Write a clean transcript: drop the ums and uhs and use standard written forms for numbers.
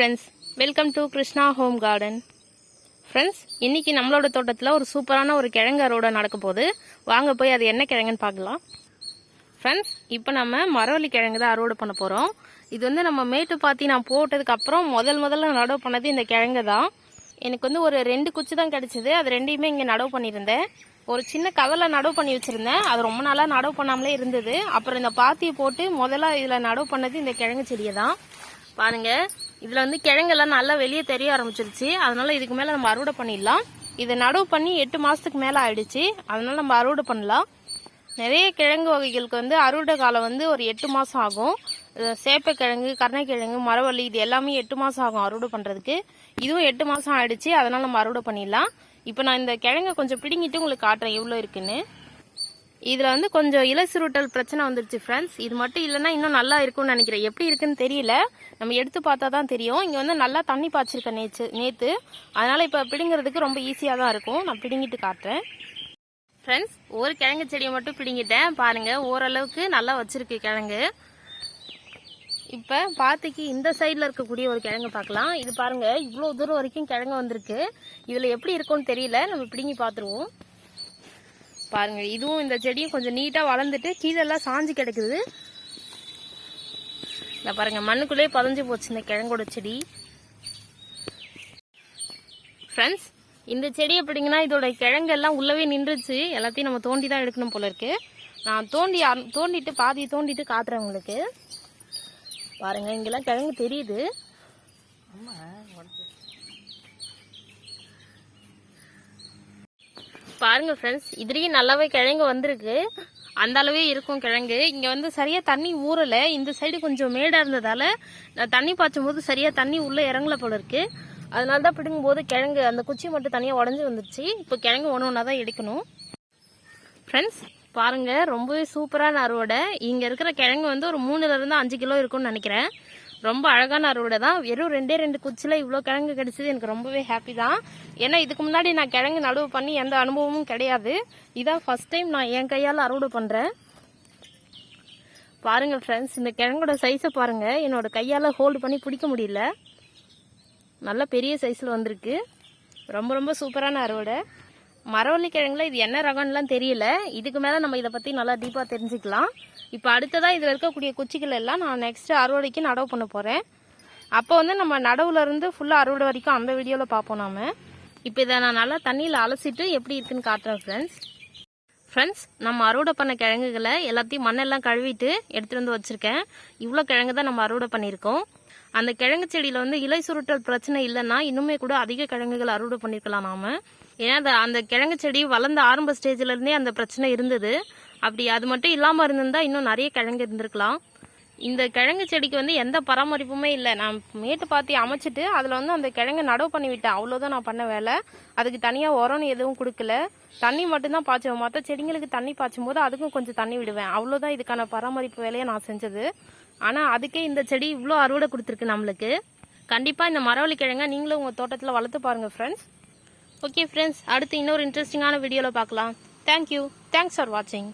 Friends, welcome to krishna-home-garden. Friends, இன்றைக்கி நம்மளோட தோட்டத்தில் ஒரு சூப்பரான ஒரு கிழங்கு அறுவடை நடக்க போகுது. வாங்க போய் அது என்ன கிழங்குன்னு பார்க்கலாம். ஃப்ரெண்ட்ஸ், இப்போ நம்ம மரவள்ளி கிழங்கு தான் அறுவடை பண்ண போகிறோம். இது வந்து நம்ம மேட்டு பாத்தி நான் போட்டதுக்கப்புறம் முதல்ல நடவு பண்ணது இந்த கிழங்கு தான். எனக்கு வந்து ஒரு 2 குச்சி தான் கிடச்சிது. அது ரெண்டையுமே இங்கே நடவு பண்ணியிருந்தேன். ஒரு சின்ன கவரில் நடவு பண்ணி வச்சுருந்தேன். அது ரொம்ப நாளாக நடவு பண்ணாமலே இருந்தது. அப்புறம் இந்த பாத்தியை போட்டு முதல்ல இதில் நடவு பண்ணது இந்த கிழங்கு செடியை தான். பாருங்கள், இதில் வந்து கிழங்கெல்லாம் நல்லா வெளியே தெரிய ஆரம்பிச்சிருச்சு. அதனால இதுக்கு மேலே நம்ம அறுவடை பண்ணிடலாம். இதை நடவு பண்ணி 8 மாதத்துக்கு மேலே ஆயிடுச்சு. அதனால நம்ம அறுவடை பண்ணலாம். நிறைய கிழங்கு வகைகளுக்கு வந்து அறுவடை காலம் வந்து ஒரு 8 மாதம் ஆகும். சேப்பக்கிழங்கு, கருணைக்கிழங்கு, மரவள்ளி இது எல்லாமே 8 மாதம் ஆகும் அறுவடை பண்ணுறதுக்கு. இதுவும் 8 மாதம் ஆயிடுச்சு. அதனால நம்ம அறுவடை பண்ணிடலாம். இப்போ நான் இந்த கிழங்கை கொஞ்சம் பிடுங்கிட்டு உங்களுக்கு காட்டுறேன் எவ்வளோ இருக்குன்னு. இதில் வந்து கொஞ்சம் இலை சுருட்டல் பிரச்சனை வந்துருச்சு ஃப்ரெண்ட்ஸ். இது மட்டும் இல்லைன்னா இன்னும் நல்லா இருக்கும்னு நினைக்கிறேன். எப்படி இருக்குன்னு தெரியல, நம்ம எடுத்து பார்த்தா தான் தெரியும். இங்கே வந்து நல்லா தண்ணி பாய்ச்சிருக்கேன் நேற்று. அதனால் இப்போ பிடுங்கிறதுக்கு ரொம்ப ஈஸியாக தான் இருக்கும். நான் பிடுங்கிட்டு காட்டுறேன். ஃப்ரெண்ட்ஸ், ஒரு கிழங்கு செடியை மட்டும் பிடுங்கிட்டேன். பாருங்கள், ஓரளவுக்கு நல்லா வச்சுருக்கு கிழங்கு. இப்போ பாத்திக்கு இந்த சைடில் இருக்கக்கூடிய ஒரு கிழங்கு பார்க்கலாம். இது பாருங்கள், இவ்வளோ தூரம் வரைக்கும் கிழங்கு வந்திருக்கு. இதில் எப்படி இருக்கும்னு தெரியல, நம்ம பிடுங்கி பார்த்துருவோம். பாருங்க, இதுவும் இந்த செடியும் கொஞ்சம் நீட்டாக வளர்ந்துட்டு கீழெல்லாம் சாஞ்சு கிடக்குது. இல்லை பாருங்க, மண்ணுக்குள்ளே பதஞ்சு போச்சு இந்த கிழங்கோட செடி. ஃப்ரெண்ட்ஸ், இந்த செடி எப்படிங்கன்னா இதோட கிழங்கெல்லாம் உள்ளவே நின்றுச்சு. எல்லாத்தையும் நம்ம தோண்டி தான் எடுக்கணும் போல இருக்கு. நான் தோண்டிட்டு பாதியை தோண்டிட்டு காட்டுறேன் உங்களுக்கு. பாருங்க, இங்கெல்லாம் கிழங்கு தெரியுது. பாருங்க ஃப்ரெண்ட்ஸ், இதுலேயும் நல்லாவே கிழங்கு வந்திருக்கு. அந்த அளவே இருக்கும் கிழங்கு. இங்கே வந்து சரியாக தண்ணி ஊறலை. இந்த சைடு கொஞ்சம் மேடாக இருந்ததால் நான் தண்ணி பாய்ச்சும் போது சரியாக தண்ணி உள்ளே இறங்கல போல இருக்கு. அதனால தான் பிடுங்கும் போது கிழங்கு அந்த குச்சி மட்டும் தனியாக உடஞ்சி வந்துருச்சு. இப்போ கிழங்கு ஒன்று தான் எடுக்கணும். ஃப்ரெண்ட்ஸ், பாருங்கள், ரொம்பவே சூப்பரான அறுவடை. இங்கே இருக்கிற கிழங்கு வந்து ஒரு 3லேருந்து 5 கிலோ இருக்கும்னு நினைக்கிறேன். ரொம்ப அழகான அறுவடை தான். வெறும் 2 குச்சியில் இவ்வளோ கிழங்கு கிடைச்சது எனக்கு ரொம்பவே ஹாப்பி தான். ஏன்னா இதுக்கு முன்னாடி நான் கிழங்கு நடவு பண்ணி எந்த அனுபவமும் கிடையாது. இதான் ஃபர்ஸ்ட் டைம் நான் என் கையால் அறுவடை பண்ணுறேன். பாருங்கள் ஃப்ரெண்ட்ஸ், இந்த கிழங்கோட சைஸை பாருங்கள். என்னோட கையால் ஹோல்டு பண்ணி பிடிக்க முடியல. நல்ல பெரிய சைஸில் வந்திருக்கு. ரொம்ப ரொம்ப சூப்பரான அறுவடை. மரவள்ளி கிழங்குல இது என்ன ரகம்லாம் தெரியல. இதுக்கு மேலே நம்ம இதை பற்றி நல்லா டீப்பாக தெரிஞ்சுக்கலாம். இப்போ அடுத்ததாக இதில் இருக்கக்கூடிய குச்சிகள் எல்லாம் நான் நெக்ஸ்ட் அறுவடைக்கு நடவு பண்ண போகிறேன். அப்போ வந்து நம்ம நடவுலேருந்து ஃபுல்லாக அறுவடை வரைக்கும் அந்த வீடியோவில் பார்ப்போம் நாம. இப்போ இதை நான் நல்லா தண்ணியில் அலசிட்டு எப்படி இருக்குன்னு காட்டுறேன் ஃப்ரெண்ட்ஸ். நம்ம அறுவடை பண்ண கிழங்குகளை எல்லாத்தையும் மண்ணெல்லாம் கழுவிட்டு எடுத்துகிட்டு வந்து வச்சுருக்கேன். இவ்வளோ கிழங்கு தான் நம்ம அறுவடை பண்ணியிருக்கோம். அந்த கிழங்கு செடியில் வந்து இலை சுருட்டல் பிரச்சனை இல்லைன்னா இன்னுமே கூட அதிக கிழங்குகள் அறுவடை பண்ணியிருக்கலாம் நாம். ஏன்னா அந்த கிழங்கு செடி வளர்ந்த ஆரம்ப ஸ்டேஜ்லேருந்தே அந்த பிரச்சனை இருந்தது. அப்படி அது மட்டும் இல்லாமல் இருந்திருந்தால் இன்னும் நிறைய கிழங்கு இருந்திருக்கலாம். இந்த கிழங்கு செடிக்கு வந்து எந்த பராமரிப்புமே இல்லை. நான் மேட்டு பாத்தி அமைச்சிட்டு அதில் வந்து அந்த கிழங்கு நடவு பண்ணி விட்டேன். அவ்வளோதான் நான் பண்ண வேலை. அதுக்கு தனியாக உரம்னு எதுவும் கொடுக்கல. தண்ணி மட்டும்தான் பாய்ச்சுவேன். மற்ற செடிங்களுக்கு தண்ணி பாய்ச்சும் போது அதுக்கும் கொஞ்சம் தண்ணி விடுவேன். அவ்வளோதான் இதுக்கான பராமரிப்பு வேலையை நான் செஞ்சது. ஆனால் அதுக்கே இந்த செடி இவ்வளோ அறுவடை கொடுத்துருக்கு நம்மளுக்கு. கண்டிப்பாக இந்த மரவள்ளி கிழங்கை நீங்களும் உங்கள் தோட்டத்தில் வளர்த்து பாருங்கள் ஃப்ரெண்ட்ஸ். ஓகே ஃப்ரெண்ட்ஸ், அடுத்து இன்னொரு இன்ட்ரெஸ்டிங்கான வீடியோவில் பார்க்கலாம். தேங்க்யூ. தேங்க்ஸ் ஃபார் வாட்சிங்.